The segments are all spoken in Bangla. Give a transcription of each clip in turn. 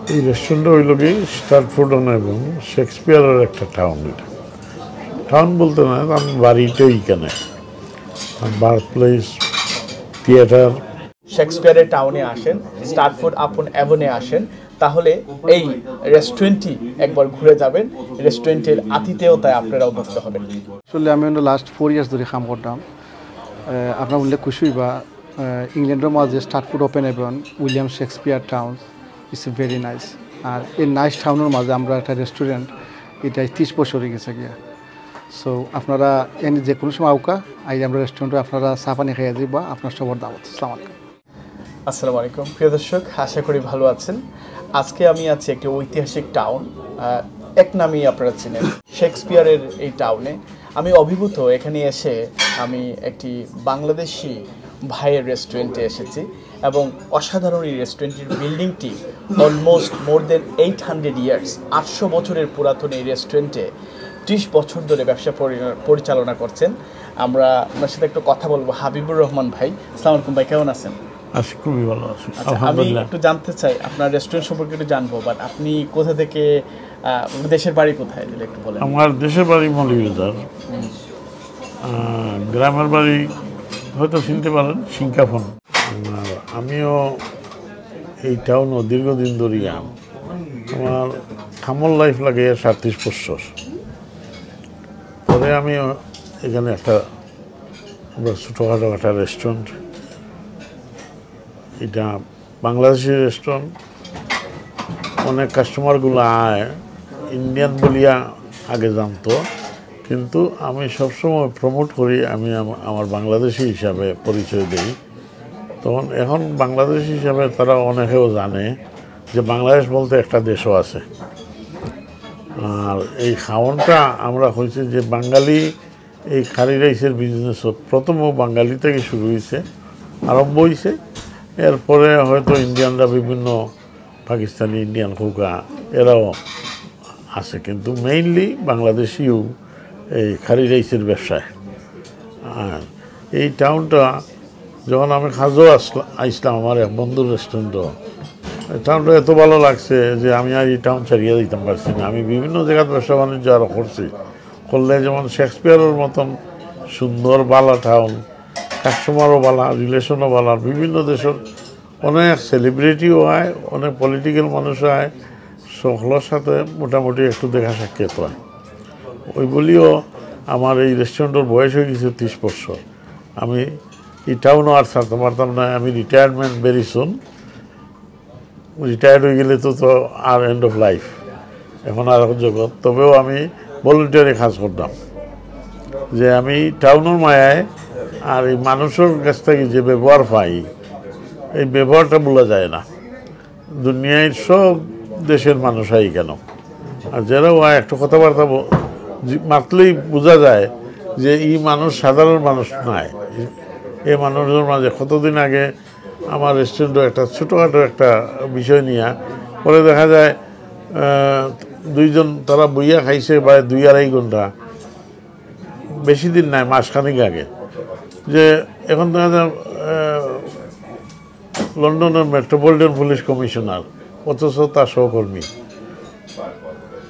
এই রেস্টুরেন্টটা হইল কি স্টার্টফোর্ড এবং শেক্সপিয়ারের একটা টাউন। এটা টাউন বলতে না, আমি বাড়িটা এইখানে, বার্থ প্লেস, থিয়েটার। শেক্সপিয়ারের টাউনে আসেন, স্টার্টফোর্ড আপন অ্যাভনে আসেন, তাহলে এই রেস্টুরেন্টটি একবার ঘুরে যাবেন। রেস্টুরেন্টের আতিথেয়তায় আপনারাও মুক্ত হবেন। আসলে আমি লাস্ট 4 ইয়ার্স ধরে কাম করতাম। আপনার উল্লেখ খুশি বা ইংল্যান্ডের মাঝে Stratford upon Avon William Shakespeare town it's very nice. আর এই নাইস টাউনের মাঝে আমরা একটা রেস্টুরেন্ট, এটা 30 বছর হয়ে গেছে গিয়া। সো আপনারা এনে যে কোনো সময় আউকা আই আমরা রেস্টুরেন্টে আপনারা চা পানি খাইয়া যাই বা আপনার সবার দাওয়াত। আসসালামু আলাইকুম। আসসালামু আলাইকুম প্রিয় দর্শক, আশা করি ভালো আছেন। আজকে আমি আছি একটি ঐতিহাসিক টাউন, এক নামেই আপনারা চিনেন, শেক্সপিয়ারের এই টাউনে। আমি অভিভূত। এখানে এসে আমি একটি বাংলাদেশি ভাইয়ের রেস্টুরেন্টে এসেছি এবং অসাধারণ এই রেস্টুরেন্টের বিল্ডিংটি অলমোস্ট মোর দেন 800 ইয়ার্স, 800 বছরের পুরাতন এই রেস্টুরেন্টে 30 বছর ধরে ব্যবসা পরিচালনা করছেন। আমরা আপনার সাথে একটু কথা বলবো। হাবিবুর রহমান ভাই, আসসালামু আলাইকুম ভাই, কেমন আছেন? আছি, খুবই ভালো আছি। আমি একটু জানতে চাই আপনার রেস্টুরেন্ট সম্পর্কে একটু জানবো, বাট আপনি কোথা থেকে, দেশের বাড়ি কোথায় দিলে একটু বলেন। আমার দেশের বাড়ি মৌলভীবাজার, গ্রামের বাড়ি হয়তো চিনতে পারেন সিংকাফন। আমিও এই টাউনও দীর্ঘদিন ধরিয়া, আমার থামল লাইফ লাগে 37 বছর। পরে আমি এখানে একটা আমরা ছোটোখাটো একটা রেস্টুরেন্ট, এটা বাংলাদেশি রেস্টুরেন্ট। অনেক কাস্টমারগুলো আয় ইন্ডিয়ান বলিয়া আগে জানতো, কিন্তু আমি সবসময় প্রমোট করি আমি আমার বাংলাদেশি হিসাবে পরিচয় দিই। তখন এখন বাংলাদেশি হিসাবে তারা অনেকেও জানে যে বাংলাদেশ বলতে একটা দেশও আছে। আর এই খাওয়ানটা আমরা হয়েছে যে বাঙালি এই খারি রাইসের বিজনেস প্রথমও বাঙালি থেকে শুরু হয়েছে, আরম্ভ হয়েছে। এরপরে হয়তো ইন্ডিয়ানরা বিভিন্ন পাকিস্তানি, ইন্ডিয়ান খোকা এরাও আছে, কিন্তু মেইনলি বাংলাদেশিও এই খারি রাইসের ব্যবসায়। আর এই টাউনটা যখন আমি খাজো আসলাম আমার এক বন্ধুর রেস্টুরেন্টও, টাউনটা এত ভালো লাগছে যে আমি আর এই টাউন ছাড়িয়ে দিতাম পারছি না। আমি বিভিন্ন জায়গায় ব্যবসা বাণিজ্য আরও করছি, করলে যেমন শেক্সপিয়ারের মতন সুন্দর বালা টাউন, কাস্টমারও বালা, রিলেশনও বালা, বিভিন্ন দেশের অনেক সেলিব্রিটিও হয়, অনেক পলিটিক্যাল মানুষও হয়, সকলের সাথে মোটামুটি একটু দেখা সাক্ষাৎ হয়। ওই বলিও আমার এই রেস্টুরেন্টের বয়স হয়ে গেছে 30 বছর। আমি এই টাউনও আর ছাড়তে পারতাম না। আমি রিটায়ারমেন্ট ভেরি সুন, রিটায়ার্ড হয়ে গেলে তো আর এন্ড অফ লাইফ, এখন আর জগৎ। তবেও আমি ভলেন্টিয়ারি কাজ করতাম, যে আমি টাউনের মায়ায় আর এই মানুষের কাছ থেকে যে ব্যবহার পাই, এই ব্যবহারটা বলা যায় না। দুনিয়ার সব দেশের মানুষ হয় কেন, আর যারাও একটা কথাবার্তা মাতলেই বোঝা যায় যে এই মানুষ সাধারণ মানুষ নয়। এই মানুষের মাঝে কতদিন আগে আমার রেস্টুরেন্টে একটা ছোটোখাটো একটা বিষয় নিয়ে পরে দেখা যায় দুইজন তারা বইয়া খাইছে বা 2-2.5 ঘন্টা, বেশি দিন নাই, মাসখানিক আগে, যে এখন দেখা যায় লন্ডনের মেট্রোপলিটন পুলিশ কমিশনার, অথচ তার সহকর্মী,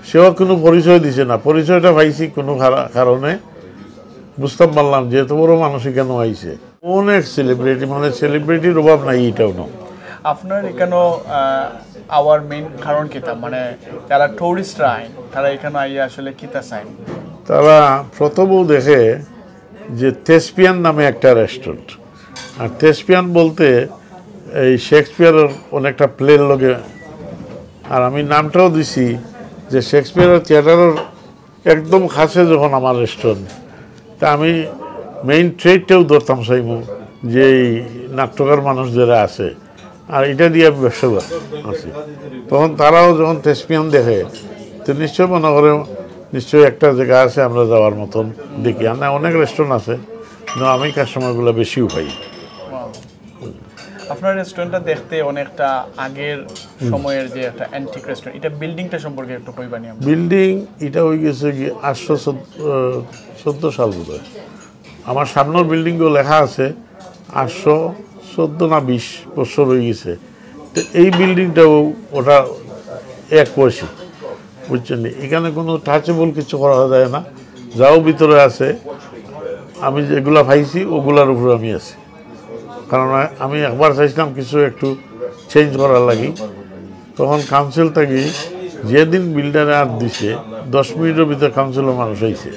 সেও কোনো পরিচয় দিছে না। পরিচয়টা পাইছি কোনো কারণে, বুঝতে পারলাম যে এত বড় মানুষই কেন আইছে। অনেক সেলিব্রিটি, মানে সেলিব্রিটির অভাব নাই এটাও না। আপনার এখানে আওয়ার মেইন কারণ কিতা, মানে যারা টুরিস্টরা আইন তারা এখানে আইয়া আসলে কিতা চাই? তারা প্রথমেও দেখে যে থেসপিয়ান নামে একটা রেস্টুরেন্ট, আর থেসপিয়ান বলতে এই শেক্সপিয়ারের অনেকটা প্লের লগে, আর আমি নামটাও দিছি যে শেক্সপিয়ারের থিয়েটারের একদম কাছে যখন আমার রেস্টুরেন্ট, তা আমি মেইন ট্রেডটাও ধরতাম চাইব যে এই নাট্যকার মানুষ যারা আছে, আর এটা দিয়ে আমি ব্যবসা আছি। তখন তারাও যখন থেসপিয়ান দেখে তো নিশ্চয় মনে করে নিশ্চয়ই একটা জায়গা আছে আমরা যাওয়ার মতন দেখি। আর না, অনেক রেস্টুরেন্ট আছে, কিন্তু আমি কাস্টমারগুলো বেশিও পাই। আপনার রেস্টুরেন্টটা দেখতে অনেকটা আগের সময়ের যে একটা অ্যান্টিক রেস্টুরেন্ট, এটা বিল্ডিংটা সম্পর্কে একটু কইবানি? বিল্ডিং এটা হয়ে গেছে কি 814 সাল বোধ হয়। আমার সামনের বিল্ডিংও লেখা আছে 814 না 20 বছর হয়ে গেছে। তো এই বিল্ডিংটাও ওটা এক পয়সা, বুঝছেন? এখানে কোনো টাচেবল কিছু করা যায় না, যাও ভিতরে আছে আমি যেগুলা পাইছি ওগুলার উপর আমি আছি। কারণ আমি একবার চাইছিলাম কিছু একটু চেঞ্জ করার লাগি, তখন কাউন্সিল থেকে যেদিন বিল্ডারে হাত দিছে 10 মিনিটের ভিতরে কাউন্সিলের মানুষ আইছে,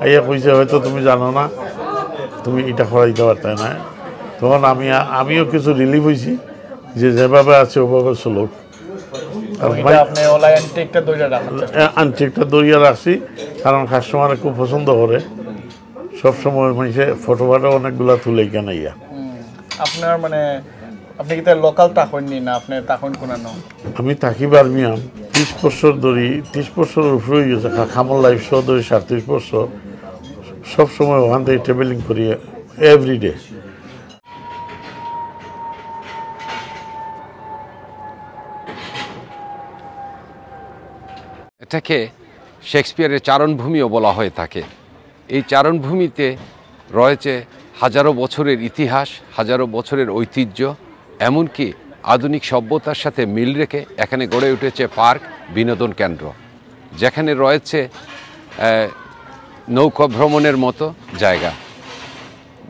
আইয়া কইছে হয়তো তুমি জানো না, তুমি এটা করাইতে পারতে না। তখন আমিও কিছু রিলিফ হয়েছি যে যেভাবে আছে ওভাবে চলো। আনটেকটা দরিয়া রাখছি কারণ কাস্টমারে খুব পছন্দ করে, সবসময় মানুষে ফটো অনেকগুলা তুলে কেন ইয়া। আপনার মানে আপনি কি তার লোকাল তাকন নি না আপনি তাকন কোনানো? আমি থাকি বার্মিয়াম 30 বছর ধরে, 30 বছরের উপরে হয়ে গেছে। খামল লাইফ সহ ধরে 37 বছর, সবসময় ওখান থেকে ট্রাভেলিং করি এভরিডে। এটাকে শেক্সপিয়ারের চারণভূমিও বলা হয়ে থাকে। এই চারণভূমিতে রয়েছে হাজারো বছরের ইতিহাস, হাজারো বছরের ঐতিহ্য, এমনকি আধুনিক সভ্যতার সাথে মিল রেখে এখানে গড়ে উঠেছে পার্ক, বিনোদন কেন্দ্র, যেখানে রয়েছে নৌকা ভ্রমণের মতো জায়গা।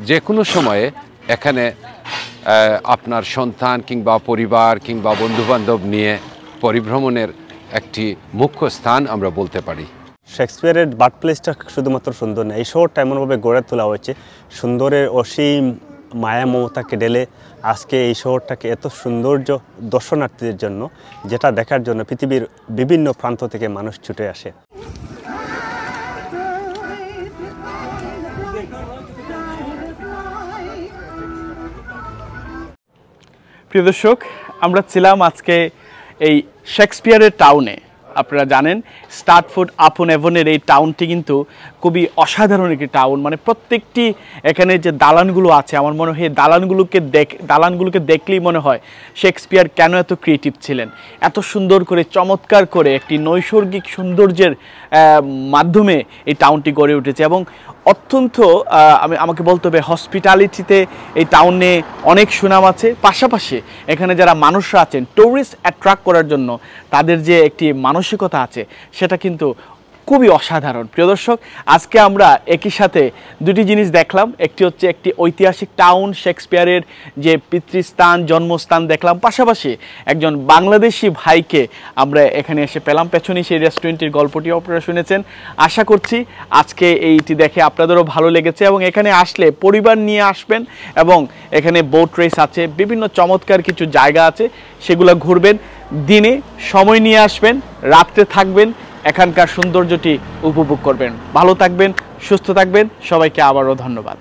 যে কোনো সময়ে এখানে আপনার সন্তান কিংবা পরিবার কিংবা বন্ধুবান্ধব নিয়ে পরিভ্রমণের একটি মুখ্য স্থান আমরা বলতে পারি। শেক্সপিয়ারের বার্থ প্লেসটা শুধুমাত্র সুন্দর না, এই শহরটা এমনভাবে গড়ে তোলা হয়েছে সুন্দরের অসীম মায়া মমতাকে ঢেলে আজকে এই শহরটাকে এত সৌন্দর্য দর্শনার্থীদের জন্য, যেটা দেখার জন্য পৃথিবীর বিভিন্ন প্রান্ত থেকে মানুষ ছুটে আসে। প্রিয় দর্শক, আমরা ছিলাম আজকে এই শেক্সপিয়ারের টাউনে। আপনারা জানেন স্টার্টফোর্ড আপন এভনের এই টাউনটি কিন্তু খুবই অসাধারণ একটি টাউন। মানে প্রত্যেকটি এখানে যে দালানগুলো আছে, আমার মনে হয় দালানগুলোকে দেখলেই মনে হয় শেক্সপিয়ার কেন এত ক্রিয়েটিভ ছিলেন, এত সুন্দর করে চমৎকার করে একটি নৈসর্গিক সৌন্দর্যের মাধ্যমে এই টাউনটি গড়ে উঠেছে। এবং অত্যন্ত আমাকে বলতে হবে হসপিটালিটিতে এই টাউনে অনেক সুনাম আছে। পাশাপাশি এখানে যারা মানুষরা আছেন টুরিস্ট অ্যাট্রাক্ট করার জন্য তাদের যে একটি মানসিকতা আছে সেটা কিন্তু খুবই অসাধারণ। প্রিয় দর্শক, আজকে আমরা একই সাথে দুটি জিনিস দেখলাম। একটি হচ্ছে একটি ঐতিহাসিক টাউন, শেক্সপিয়ারের যে পিতৃস্থান, জন্মস্থান দেখলাম। পাশাপাশি একজন বাংলাদেশি ভাইকে আমরা এখানে এসে পেলাম। পেছনেই সেই রেস্টুরেন্টের গল্পটিও আপনারা শুনেছেন। আশা করছি আজকে এইটি দেখে আপনাদেরও ভালো লেগেছে এবং এখানে আসলে পরিবার নিয়ে আসবেন এবং এখানে বোট রেস আছে, বিভিন্ন চমৎকার কিছু জায়গা আছে, সেগুলো ঘুরবেন। দিনে সময় নিয়ে আসবেন, রাত্রে থাকবেন, এখানকার সৌন্দর্যটি উপভোগ করবেন। ভালো থাকবেন, সুস্থ থাকবেন, সবাইকে আবারও ধন্যবাদ।